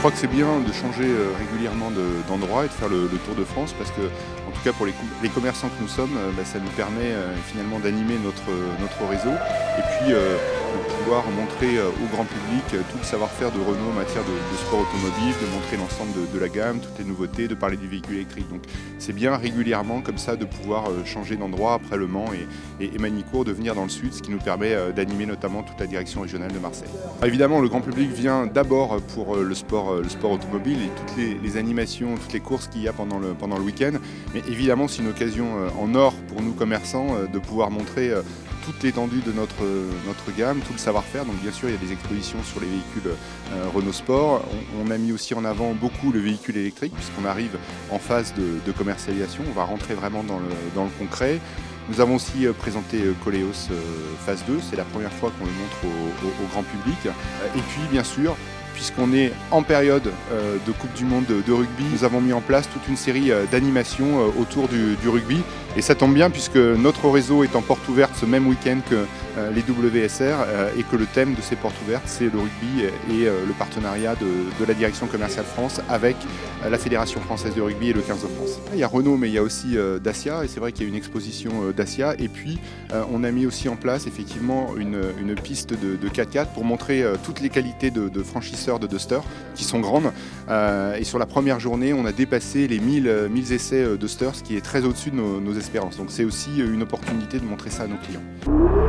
crois que c'est bien de changer régulièrement d'endroit et de faire le Tour de France parce que, en tout cas pour les commerçants que nous sommes, ça nous permet finalement d'animer notre réseau et puis de pouvoir montrer au grand public tout le savoir-faire de Renault en matière de sport automobile, de montrer l'ensemble de la gamme, toutes les nouveautés, de parler du véhicule électrique. Donc c'est bien régulièrement comme ça de pouvoir changer d'endroit après Le Mans et Magny-Cours, de venir dans le sud, ce qui nous permet d'animer notamment toute la direction régionale de Marseille. Évidemment, le grand public vient d'abord pour le sport automobile et toutes les animations, toutes les courses qu'il y a pendant le week-end. Mais évidemment, c'est une occasion en or pour nous commerçants de pouvoir montrer toute l'étendue de notre gamme, tout le savoir-faire. Donc bien sûr, il y a des expositions sur les véhicules Renault Sport. On a mis aussi en avant beaucoup le véhicule électrique puisqu'on arrive en phase de commercialisation. On va rentrer vraiment dans le concret. Nous avons aussi présenté Koleos phase 2, c'est la première fois qu'on le montre au grand public. Et puis bien sûr, puisqu'on est en période de Coupe du Monde de rugby, nous avons mis en place toute une série d'animations autour du rugby. Et ça tombe bien puisque notre réseau est en porte ouverte ce même week-end que les WSR et que le thème de ces portes ouvertes, c'est le rugby et le partenariat de la Direction Commerciale France avec la Fédération Française de Rugby et le 15 de France. Il y a Renault, mais il y a aussi Dacia, et c'est vrai qu'il y a une exposition Dacia. Et puis, on a mis aussi en place effectivement une piste de 4x4 pour montrer toutes les qualités de franchisseurs de Duster, qui sont grandes. Et sur la première journée, on a dépassé les 1000 essais Duster, ce qui est très au-dessus de nos espérances. Donc c'est aussi une opportunité de montrer ça à nos clients.